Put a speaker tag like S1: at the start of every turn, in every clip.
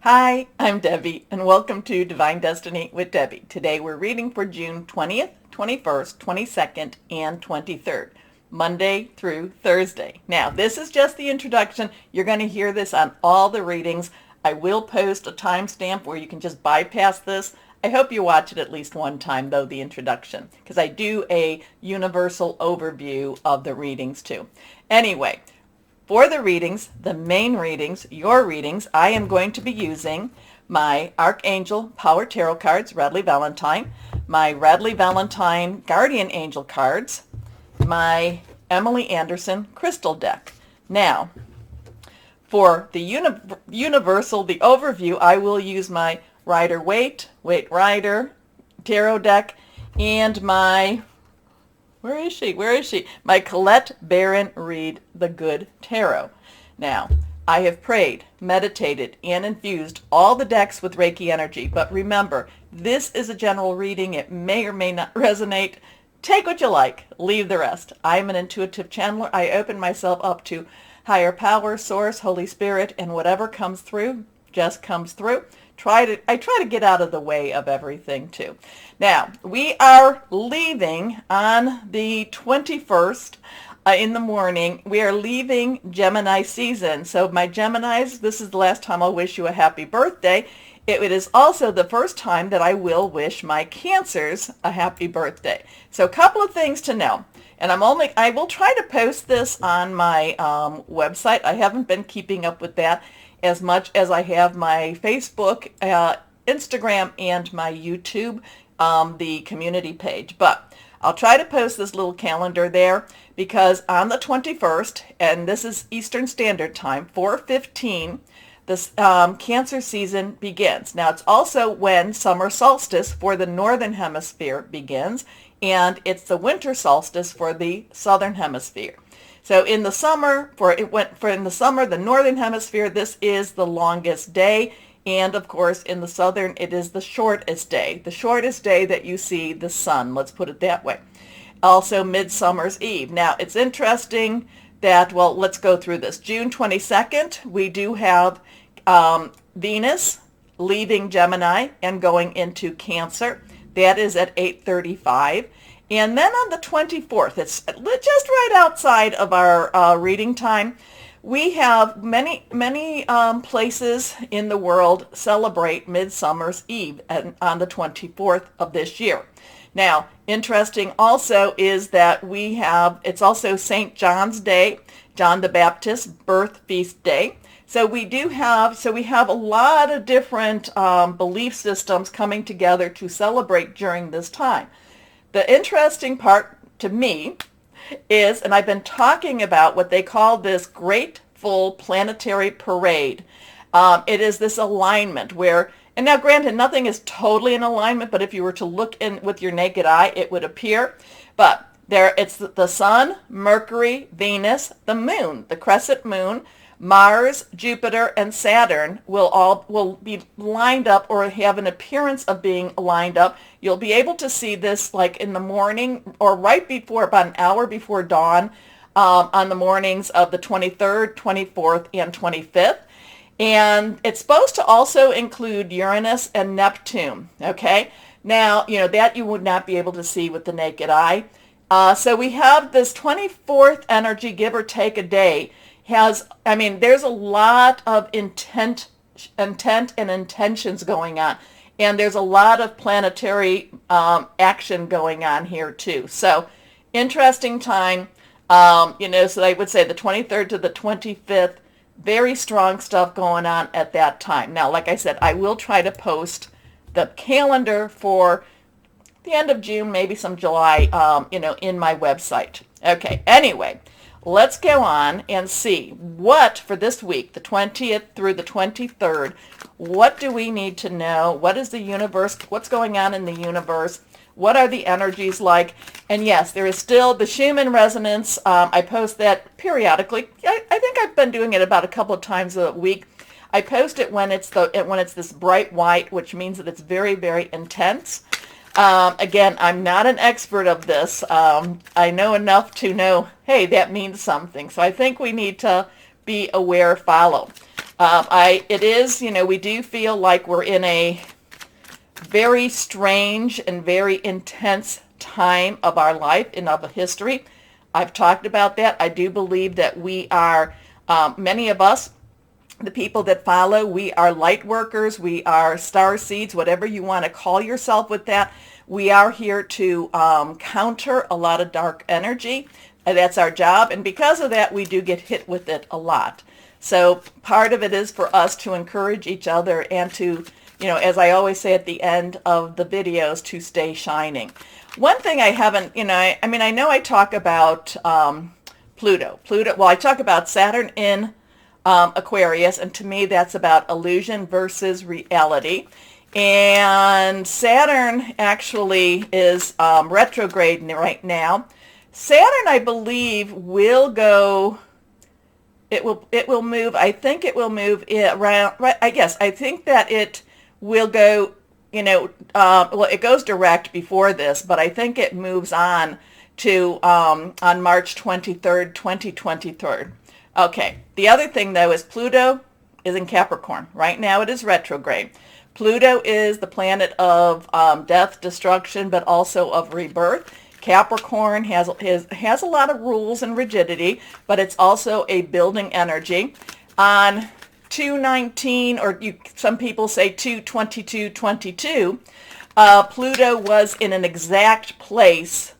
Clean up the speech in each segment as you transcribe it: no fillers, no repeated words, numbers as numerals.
S1: Hi, I'm Debbie, and welcome to Divine Destiny with Debbie. Today we're reading for June 20th, 21st, 22nd, and 23rd, Monday through Thursday. Now, this is just the introduction. You're going to hear this on all the readings. I will post a timestamp where you can just bypass this. I hope you watch it at least one time, though, the introduction, because I do a universal overview of the readings, too. Anyway, for the readings, the main readings, your readings, I am going to be using my Archangel Power Tarot cards, Radley Valentine, my Radley Valentine Guardian Angel cards, my Emily Anderson Crystal deck. Now, for the universal, the overview, I will use my Rider-Waite Rider Tarot deck and my Where is she? My Colette Baron Reed the Good Tarot. Now, I have prayed, meditated, and infused all the decks with Reiki energy, but remember, this is a general reading. It may or may not resonate. Take what you like, leave the rest. I'm an intuitive channeler. I open myself up to higher power, source, Holy Spirit, and whatever comes through just comes through. I try to get out of the way of everything too. Now, we are leaving on the 21st in the morning. We are leaving Gemini season. So my Geminis, this is the last time I'll wish you a happy birthday. It is also the first time that I will wish my Cancers a happy birthday. So a couple of things to know. And I will try to post this on my website. I haven't been keeping up with that as much as I have my Facebook, Instagram, and my YouTube, the community page. But I'll try to post this little calendar there because on the 21st, and this is Eastern Standard Time, 4:15, this Cancer season begins. Now, it's also when summer solstice for the Northern Hemisphere begins, and it's the winter solstice for the Southern Hemisphere. So in the summer, the Northern Hemisphere, this is the longest day. And of course, in the Southern, it is the shortest day that you see the sun. Let's put it that way. Also, Midsummer's Eve. Now, it's interesting that, well, let's go through this. June 22nd, we do have Venus leaving Gemini and going into Cancer. That is at 8:35. And then on the 24th, it's just right outside of our reading time, we have many places in the world celebrate Midsummer's Eve on the 24th of this year. Now, interesting also is that it's also St. John's Day, John the Baptist's birth feast day. So we have a lot of different belief systems coming together to celebrate during this time. The interesting part to me is, and I've been talking about what they call this grateful planetary parade. It is this alignment where, and now granted, nothing is totally in alignment, but if you were to look in with your naked eye, it would appear. But it's the Sun, Mercury, Venus, the Moon, the crescent moon, Mars, Jupiter, and Saturn will be lined up or have an appearance of being lined up. You'll be able to see this like in the morning or right before, about an hour before dawn, on the mornings of the 23rd, 24th, and 25th. And it's supposed to also include Uranus and Neptune, okay? Now, that you would not be able to see with the naked eye. So we have this 24th energy, give or take a day, there's a lot of intent and intentions going on. And there's a lot of planetary action going on here too. So interesting time, so I would say the 23rd to the 25th, very strong stuff going on at that time. Now, like I said, I will try to post the calendar for the end of June, maybe some July, in my website. Okay, anyway. Let's go on and see what for this week, the 20th through the 23rd, what do we need to know? What is the universe? What's going on in the universe? What are the energies like? And yes, there is still the Schumann resonance. I post that periodically. I think I've been doing it about a couple of times a week. I post it when it's this bright white, which means that it's very, very intense. Again, I'm not an expert of this. I know enough to know, hey, that means something. So I think we need to be aware, follow. It is, we do feel like we're in a very strange and very intense time of our life and of history. I've talked about that. I do believe that we are, many of us, the people that follow, we are light workers, we are star seeds, whatever you want to call yourself with that. We are here to counter a lot of dark energy. And that's our job. And because of that, we do get hit with it a lot. So part of it is for us to encourage each other and to, as I always say at the end of the videos, to stay shining. One thing I haven't, I know I talk about Pluto. Well, I talk about Saturn in Aquarius, and to me that's about illusion versus reality. And Saturn actually is retrograde right now. Saturn, I believe, will go. It will move. I think it will move around. Right. I think that it will go. Well, it goes direct before this, but I think it moves on to on March 23rd, 2023. Okay. The other thing, though, is Pluto is in Capricorn. Right now it is retrograde. Pluto is the planet of death, destruction, but also of rebirth. Capricorn has a lot of rules and rigidity, but it's also a building energy. On 2/19, or some people say 2/22/22, Pluto was in an exact place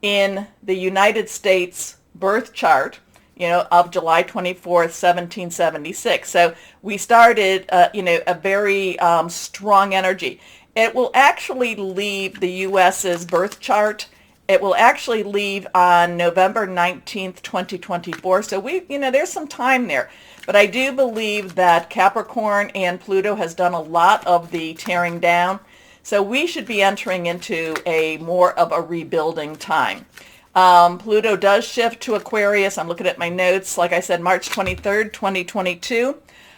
S1: in the United States birth chart, of July 24th, 1776. So we started, a very strong energy. It will actually leave the U.S.'s birth chart. It will actually leave on November 19th, 2024. So there's some time there. But I do believe that Capricorn and Pluto has done a lot of the tearing down. So we should be entering into more of a rebuilding time. Pluto does shift to Aquarius. I'm looking at my notes. Like I said, March 23rd, 2022.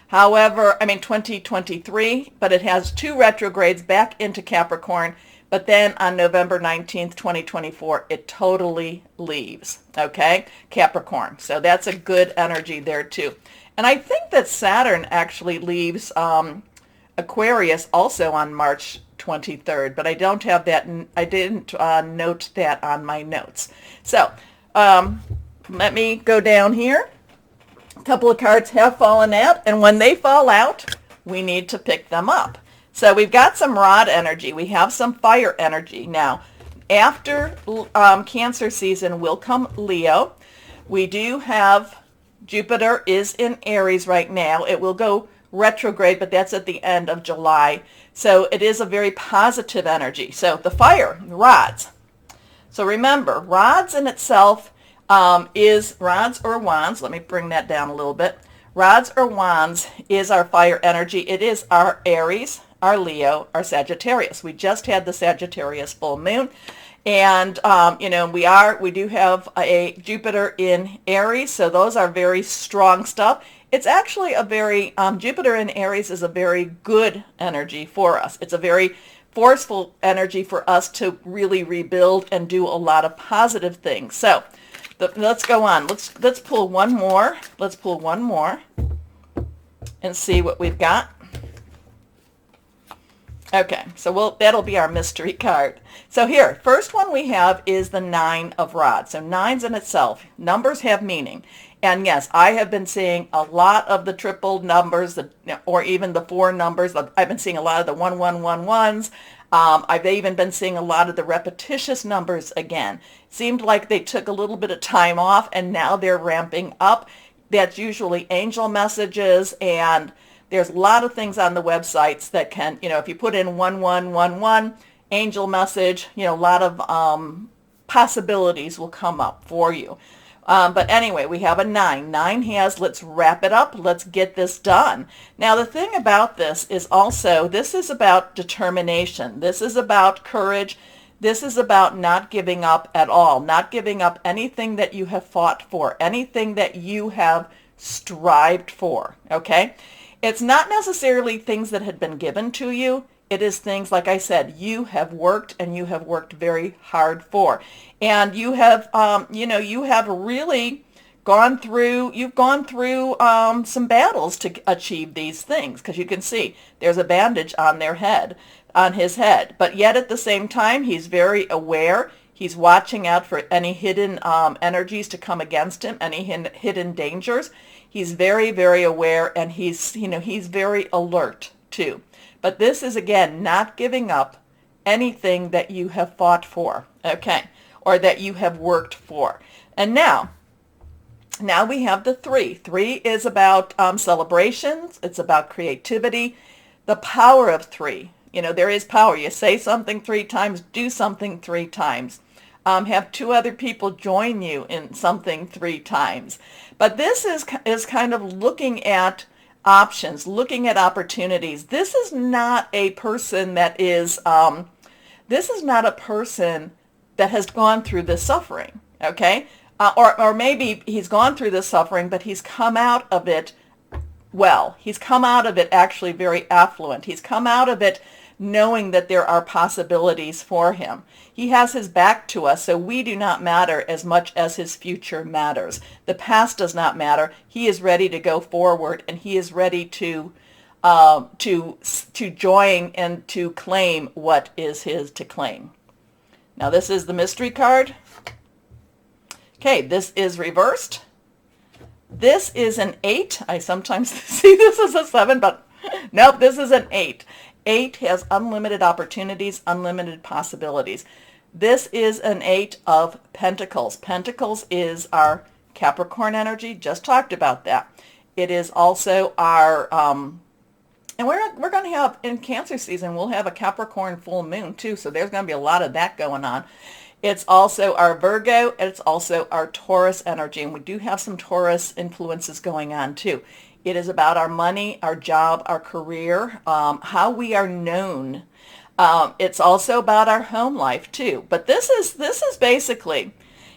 S1: However, 2023, but it has 2 retrogrades back into Capricorn. But then on November 19th, 2024, it totally leaves, okay? Capricorn. So that's a good energy there too. And I think that Saturn actually leaves Aquarius also on March 23rd, but I don't have that. I didn't note that on my notes. So let me go down here. A couple of cards have fallen out, and when they fall out, we need to pick them up. So we've got some rod energy. We have some fire energy. Now, after Cancer season will come Leo. We do have Jupiter is in Aries right now. It will go retrograde, but that's at the end of July. So it is a very positive energy. So the fire, rods. So remember, rods in itself is rods or wands. Let me bring that down a little bit. Rods or wands is our fire energy. It is our Aries, our Leo, our Sagittarius. We just had the Sagittarius full moon. And, we do have a Jupiter in Aries. So those are very strong stuff. It's actually a very, Jupiter in Aries is a very good energy for us. It's a very forceful energy for us to really rebuild and do a lot of positive things. So let's go on. Let's pull one more. Let's pull one more and see what we've got. Okay, so that'll be our mystery card. So here, first one we have is the 9 of rods. So 9s in itself, numbers have meaning. And yes, I have been seeing a lot of the triple numbers, or even the 4 numbers. I've been seeing a lot of the 1111s. I've even been seeing a lot of the repetitious numbers again. Seemed like they took a little bit of time off, and now they're ramping up. That's usually angel messages, and there's a lot of things on the websites that can, if you put in 1111, angel message, a lot of possibilities will come up for you. But anyway, we have a 9. 9 has, let's wrap it up. Let's get this done. Now, the thing about this is also, this is about determination. This is about courage. This is about not giving up at all, not giving up anything that you have fought for, anything that you have strived for, okay? It's not necessarily things that had been given to you. It is things, like I said, you have worked, and you have worked very hard for. And you have, you have really you've gone through some battles to achieve these things, because you can see there's a bandage on his head. But yet at the same time, he's very aware. He's watching out for any hidden energies to come against him, any hidden dangers. He's very, very aware, and he's very alert too. But this is, again, not giving up anything that you have fought for, okay, or that you have worked for. And now we have the 3. 3 is about celebrations. It's about creativity. The power of 3. There is power. You say something 3 times, do something 3 times. Have 2 other people join you in something 3 times. But this is kind of looking at options, looking at opportunities. This is not a person that has gone through this suffering, okay? Or maybe he's gone through this suffering, but he's come out of it well. He's come out of it actually very affluent. He's come out of it knowing that there are possibilities for him. He has his back to us, so we do not matter as much as his future matters. The past does not matter. He is ready to go forward, and he is ready to join and to claim what is his to claim. Now this is the mystery card. Okay, this is reversed. This is an 8. I sometimes see this as a 7, but nope, this is an 8. 8 has unlimited opportunities, unlimited possibilities. This is an 8 of Pentacles. Pentacles is our Capricorn energy. Just talked about that. It is also our, and we're going to have, in Cancer season, we'll have a Capricorn full moon too, so there's going to be a lot of that going on. It's also our Virgo, and it's also our Taurus energy, and we do have some Taurus influences going on too. It is about our money, our job, our career, how we are known. It's also about our home life too. But this is basically,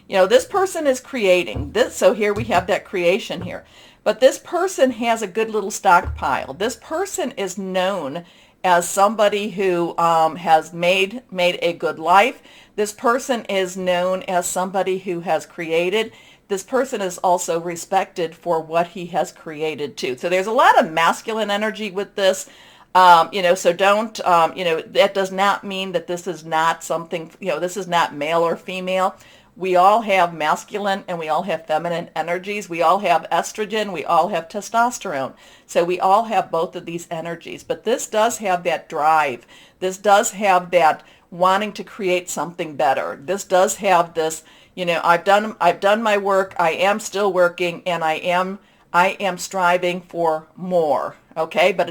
S1: this person is creating this. So here we have that creation here. But this person has a good little stockpile. This person is known as somebody who has made a good life. This person is known as somebody who has created. This person is also respected for what he has created too. So there's a lot of masculine energy with this, so don't, that does not mean that this is not something, this is not male or female. We all have masculine and we all have feminine energies. We all have estrogen. We all have testosterone. So we all have both of these energies. But this does have that drive. This does have that wanting to create something better. This does have this, I've done my work. I am still working, and I am striving for more. Okay, but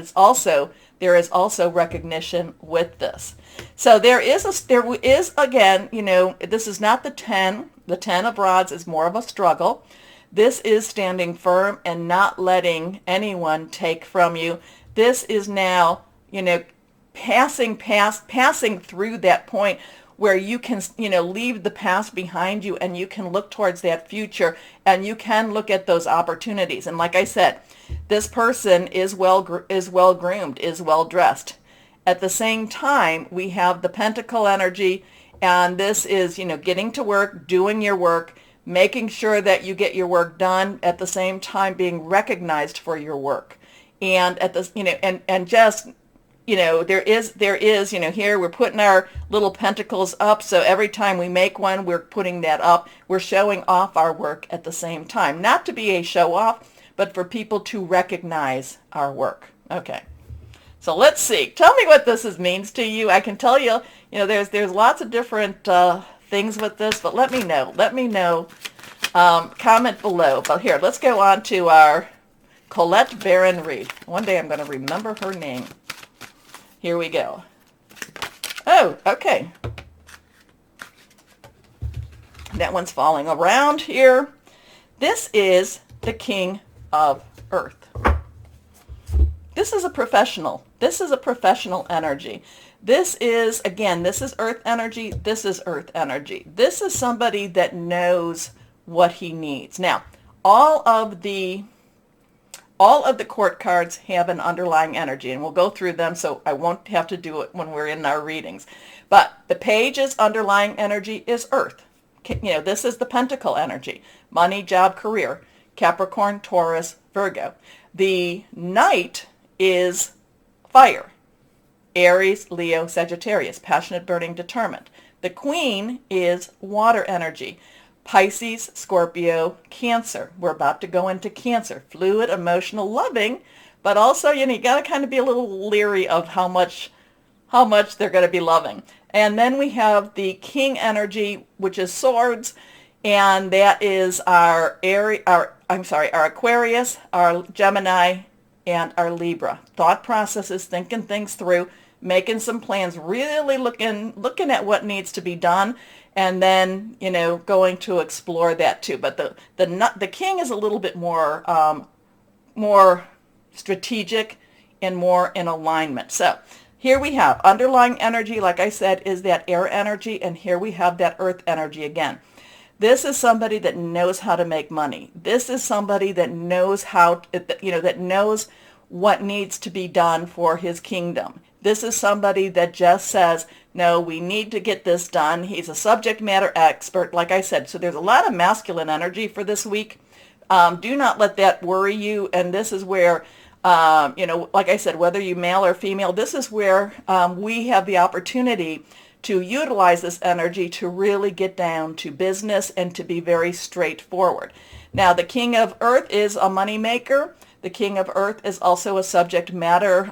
S1: there is also recognition with this. So there is again, this is not the 10. The 10 of Rods is more of a struggle. This is standing firm and not letting anyone take from you. This is now, passing through that point where you can, leave the past behind you, and you can look towards that future, and you can look at those opportunities. And like I said, this person is well groomed, is well dressed. At the same time, we have the Pentacle energy, and this is, getting to work, doing your work, making sure that you get your work done, at the same time being recognized for your work. And at this, and just, there is, here we're putting our little pentacles up. So every time we make one, we're putting that up. We're showing off our work at the same time. Not to be a show off, but for people to recognize our work. Okay. So let's see. Tell me what this means to you. I can tell you, there's lots of different things with this, but let me know. Let me know. Comment below. But here, let's go on to our Colette Baron Reed. One day I'm going to remember her name. Here we go. Oh, okay. That one's falling around here. This is the King of Earth. This is a professional. This is a professional energy. This is, again, this is Earth energy. This is Earth energy. This is somebody that knows what he needs. Now, all of the court cards have an underlying energy, and we'll go through them, so I won't have to do it when we're in our readings. But the page's underlying energy is Earth. This is the Pentacle energy. Money, job, career. Capricorn, Taurus, Virgo. The Knight is fire. Aries, Leo, Sagittarius. Passionate, burning, determined. The Queen is water energy. Pisces, Scorpio, Cancer. We're about to go into Cancer. Fluid, emotional, loving, but also, you got to kind of be a little leery of how much they're going to be loving. And then we have the King energy, which is swords, and that is our Aquarius, our Gemini, and our Libra. Thought processes, thinking things through, making some plans, really looking at what needs to be done, and then going to explore that too. But the King is a little bit more strategic and more in alignment. So here we have underlying energy, like I said, is that air energy, and here we have that earth energy again. This is somebody that knows how to make money. This is somebody that knows that knows what needs to be done for his kingdom. This is somebody that just says, no, we need to get this done. He's a subject matter expert, like I said. So there's a lot of masculine energy for this week. Do not let that worry you. And this is where, like I said, whether you male or female, this is where we have the opportunity to utilize this energy to really get down to business and to be very straightforward. Now, the King of Earth is a money maker. The King of Earth is also a subject matter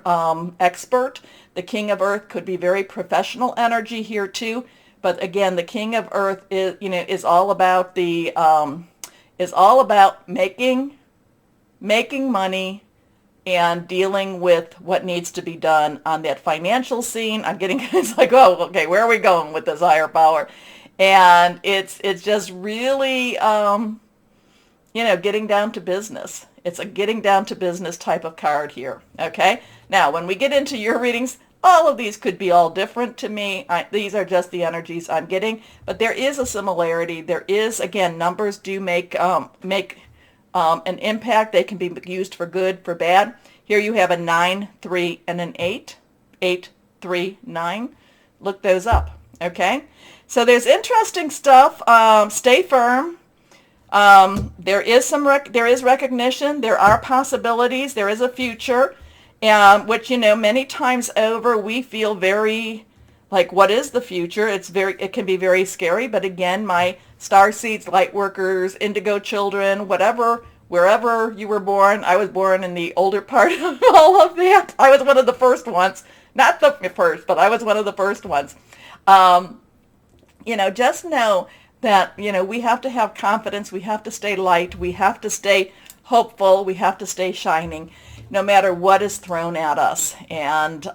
S1: expert. The King of Earth could be very professional energy here too. But again, the King of Earth is all about making money and dealing with what needs to be done on that financial scene. It's like, oh, okay, where are we going with this higher power? And it's just really, getting down to business. It's a getting down to business type of card here, okay? Now, when we get into your readings, all of these could be all different to me. These are just the energies I'm getting, but there is a similarity. There is, again, numbers do make an impact. They can be used for good, for bad. Here you have a 9, 3, and an 8. 8, 3, 9. Look those up, okay? So there's interesting stuff. Stay firm. There is recognition. There are possibilities. There is a future, which, many times over we feel very like, what is the future? It can be very scary. But again, my star seeds, light workers, indigo children, wherever you were born, I was born in the older part of all of that. I was one of the first ones, not the first, but I was one of the first ones. Just know that, we have to have confidence. We have to stay light. We have to stay hopeful. We have to stay shining no matter what is thrown at us. And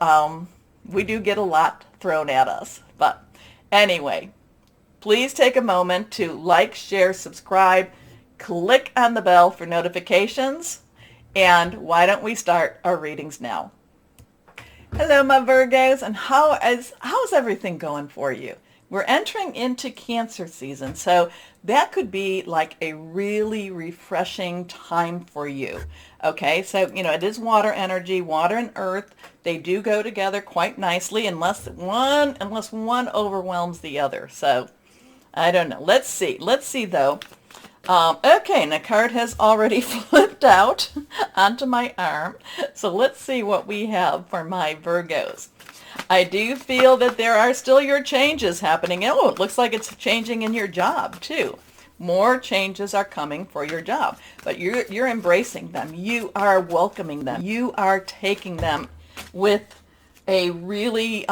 S1: we do get a lot thrown at us. But anyway, please take a moment to like, share, subscribe, click on the bell for notifications. And why don't we start our readings now? Hello, my Virgos, and how's everything going for you? We're entering into Cancer season, so that could be like a really refreshing time for you. Okay, so, it is water energy, water and earth. They do go together quite nicely unless one overwhelms the other. So, I don't know. Let's see though. Okay, and the card has already flipped out onto my arm. So let's see what we have for my Virgos. I do feel that there are still your changes happening. Oh, it looks like it's changing in your job too. More changes are coming for your job, but you're embracing them. You are welcoming them. You are taking them with a really,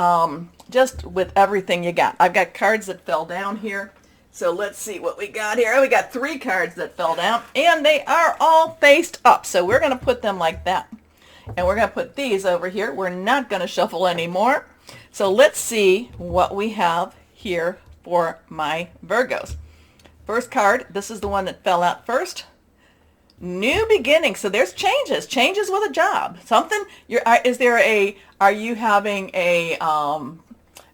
S1: just with everything you got. I've got cards that fell down here. So let's see what we got here. We got 3 cards that fell down, and they are all faced up. So we're going to put them like that. And we're going to put these over here. We're not going to shuffle anymore. So let's see what we have here for my Virgos. First card, this is the one that fell out first. New beginning. So there's changes with a job. Are you having an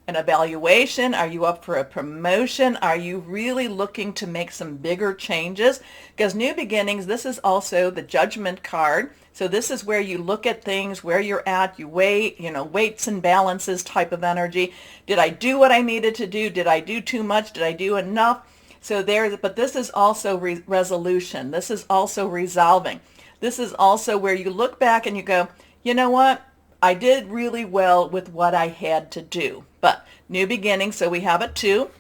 S1: evaluation? Are you up for a promotion? Are you really looking to make some bigger changes? Because new beginnings, this is also the Judgment card. So this is where you look at things, where you're at, you weigh, weights and balances type of energy. Did I do what I needed to do? Did I do too much? Did I do enough? So but this is also resolution. This is also resolving. This is also where you look back and you go, you know what? I did really well with what I had to do. But new beginning, so we have a 2.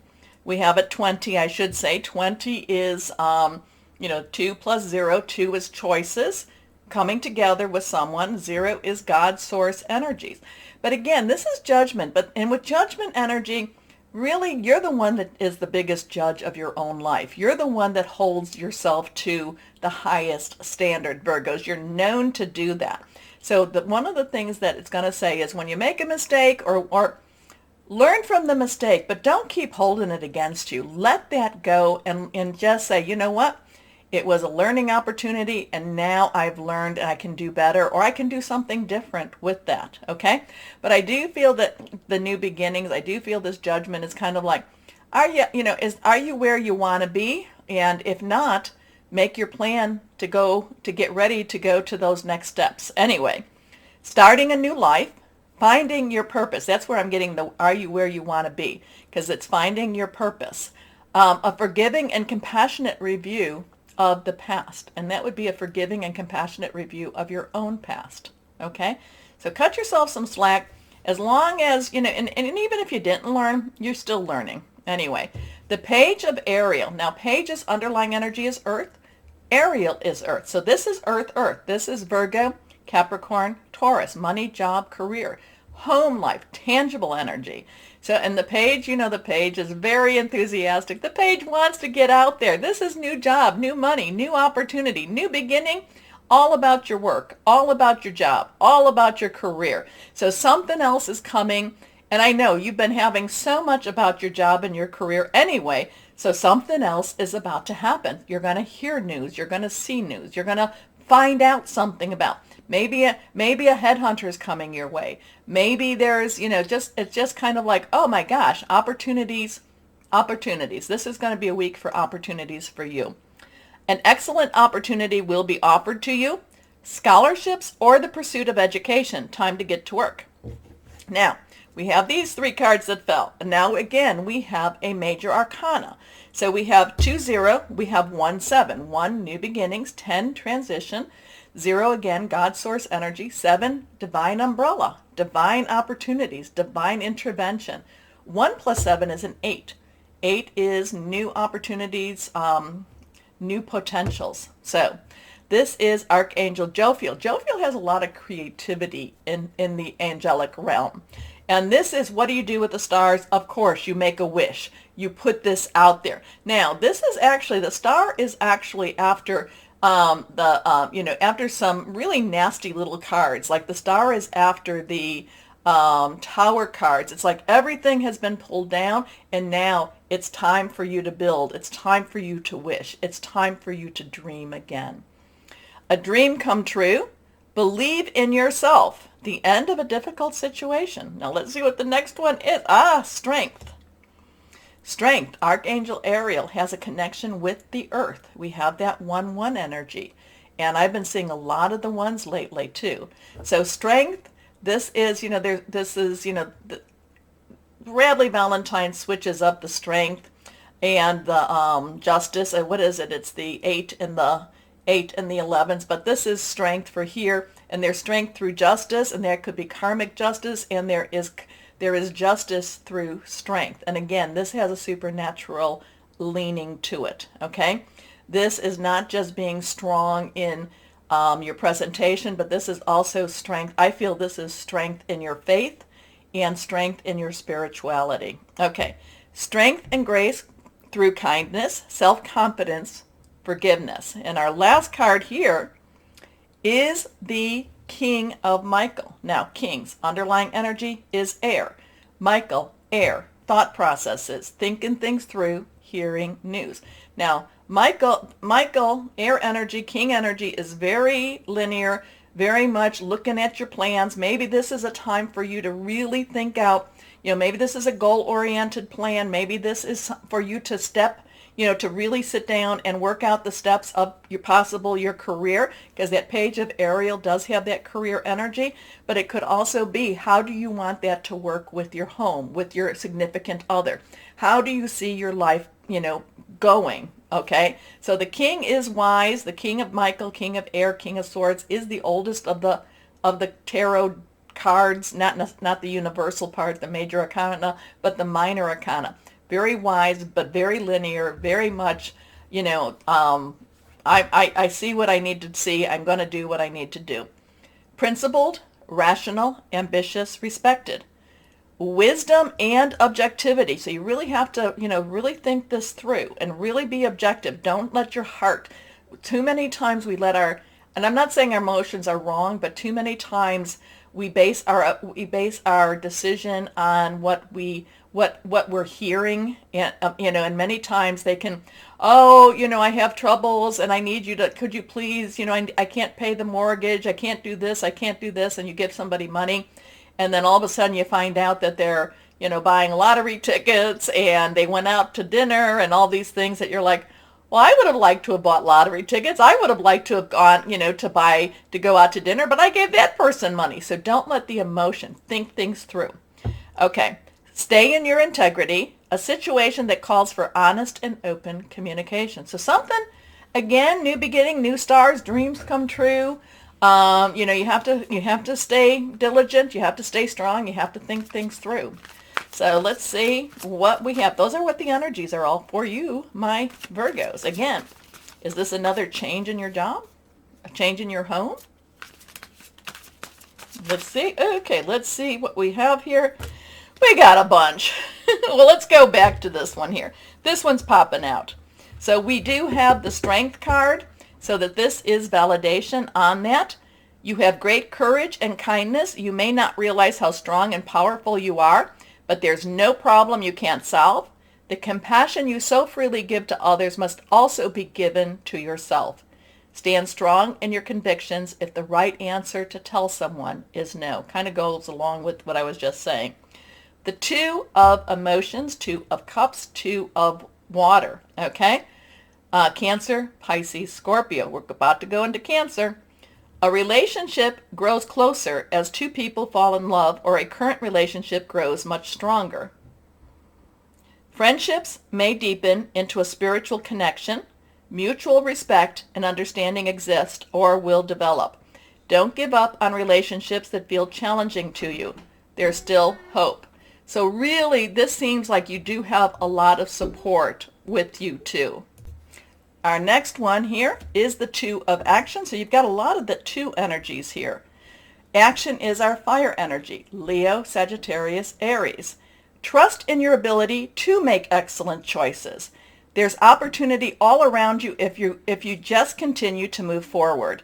S1: We have a 20, I should say. 20 is, 2 plus 0. 2 is choices coming together with someone. 0 is God's source energies. But again, this is judgment. And with judgment energy, really, you're the one that is the biggest judge of your own life. You're the one that holds yourself to the highest standard, Virgos. You're known to do that. So one of the things that it's going to say is when you make a mistake or learn from the mistake, but don't keep holding it against you. Let that go and just say, you know what? It was a learning opportunity, and now I've learned and I can do better, or I can do something different with that, okay? But I do feel that the new beginnings, I do feel this judgment is kind of like, are you where you want to be? And if not, make your plan to get ready to go to those next steps. Anyway, starting a new life, finding your purpose. That's where I'm getting the are you where you want to be, because it's finding your purpose. A forgiving and compassionate review of the past, and that would be a forgiving and compassionate review of your own past. Okay, so cut yourself some slack, as long as and even if you didn't learn, you're still learning. Anyway, the page of Ariel. Now, page's underlying energy is earth. Ariel is earth. So this is earth. This is Virgo, Capricorn, Taurus, money, job, career, home life, tangible energy. So, and the page, the page is very enthusiastic. The page wants to get out there. This is new job, new money, new opportunity, new beginning, all about your work, all about your job, all about your career. So something else is coming. And I know you've been having so much about your job and your career anyway. So something else is about to happen. You're going to hear news. You're going to see news. You're going to find out something about. Maybe a headhunter is coming your way. Maybe there's, it's just kind of like, oh my gosh, opportunities. This is going to be a week for opportunities for you. An excellent opportunity will be offered to you. Scholarships or the pursuit of education. Time to get to work. Now, we have these 3 cards that fell. And now again, we have a major arcana. So we have 2-0, we have 1-7. 1, new beginnings. 10, transition. 0, again, God source energy. 7, divine umbrella, divine opportunities, divine intervention. 1 plus 7 is an 8. 8 is new opportunities, new potentials. So this is Archangel Jophiel. Jophiel has a lot of creativity in the angelic realm. And this is, what do you do with the stars? Of course, you make a wish. You put this out there. Now, this is actually, the star is actually after after some really nasty little cards. Like the star is after the tower cards. It's like everything has been pulled down, and now it's time for you to build. It's time for you to wish. It's time for you to dream again. A dream come true. Believe in yourself. The end of a difficult situation. Now let's see what the next one is. Strength. Strength. Archangel Ariel has a connection with the earth. We have that 1-1 energy. And I've been seeing a lot of the ones lately too. So strength, this is, Bradley Valentine switches up the strength and the justice. And what is it? It's the 8 and the 11s. But this is strength for here. And there's strength through justice. And there could be karmic justice. And there is justice through strength. And again, this has a supernatural leaning to it, okay? This is not just being strong in your presentation, but this is also strength. I feel this is strength in your faith and strength in your spirituality. Okay, strength and grace through kindness, self-confidence, forgiveness. And our last card here is the King of Michael. Now, King's underlying energy is air. Michael, air, thought processes, thinking things through, hearing news. Now, Michael, air energy, King energy is very linear, very much looking at your plans. Maybe this is a time for you to really think out, maybe this is a goal-oriented plan. Maybe this is for you to to really sit down and work out the steps of your career, because that page of Ariel does have that career energy. But it could also be, how do you want that to work with your home, with your significant other? How do you see your life, going, okay? So the king is wise. The king of Michael, king of air, king of swords, is the oldest of the tarot cards, not the universal part, the major arcana, but the minor arcana. Very wise, but very linear, very much, you know, I see what I need to see. I'm going to do what I need to do. Principled, rational, ambitious, respected. Wisdom and objectivity. So you really have to, really think this through and really be objective. Don't let your heart, too many times we let and I'm not saying our emotions are wrong, but too many times we base our decision on what we're hearing, and and many times they can, I have troubles and I need you to, could you please, I can't pay the mortgage, I can't do this, and you give somebody money, and then all of a sudden you find out that they're, buying lottery tickets and they went out to dinner and all these things that you're like, well, I would have liked to have bought lottery tickets. I would have liked to have gone, to go out to dinner, but I gave that person money. So don't let the emotion, think things through. Okay. Stay in your integrity, a situation that calls for honest and open communication. So something, again, new beginning, new stars, dreams come true. You have to stay diligent. You have to stay strong. You have to think things through. So let's see what we have. Those are what the energies are all for you, my Virgos. Again, is this another change in your job? A change in your home? Let's see. Okay, let's see what we have here. We got a bunch. Well, let's go back to this one here. This one's popping out. So we do have the Strength card, so that this is validation on that. You have great courage and kindness. You may not realize how strong and powerful you are, but there's no problem you can't solve. The compassion you so freely give to others must also be given to yourself. Stand strong in your convictions if the right answer to tell someone is no. Kind of goes along with what I was just saying. The Two of Emotions, Two of Cups, Two of Water, okay? Cancer, Pisces, Scorpio. We're about to go into Cancer. A relationship grows closer as two people fall in love, or a current relationship grows much stronger. Friendships may deepen into a spiritual connection. Mutual respect and understanding exist or will develop. Don't give up on relationships that feel challenging to you. There's still hope. So really, this seems like you do have a lot of support with you too. Our next one here is the Two of Action. So you've got a lot of the two energies here. Action is our fire energy. Leo, Sagittarius, Aries. Trust in your ability to make excellent choices. There's opportunity all around you if you just continue to move forward.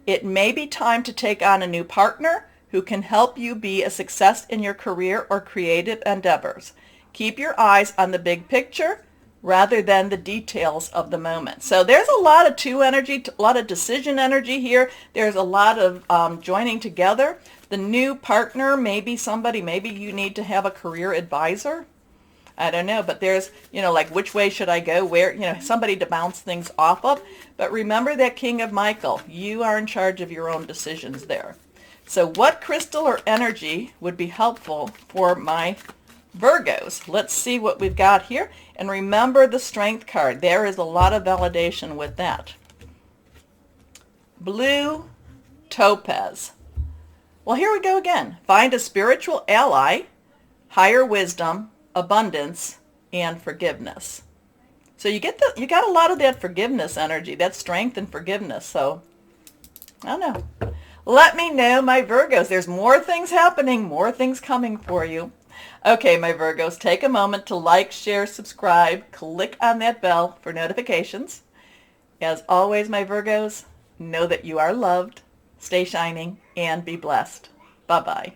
S1: It may be time to take on a new partner who can help you be a success in your career or creative endeavors. Keep your eyes on the big picture rather than the details of the moment. So there's a lot of two energy, a lot of decision energy here. There's a lot of joining together. The new partner may be somebody, maybe you need to have a career advisor. I don't know, but there's, like which way should I go, where, somebody to bounce things off of. But remember that King of Michael, you are in charge of your own decisions there. So what crystal or energy would be helpful for my Virgos? Let's see what we've got here. And remember the Strength card. There is a lot of validation with that. Blue Topaz. Well, here we go again. Find a spiritual ally, higher wisdom, abundance, and forgiveness. So you got a lot of that forgiveness energy, that strength and forgiveness. So I don't know. Let me know, my Virgos. There's more things happening, more things coming for you. Okay, my Virgos, take a moment to like, share, subscribe, click on that bell for notifications. As always, my Virgos, know that you are loved, stay shining, and be blessed. Bye-bye.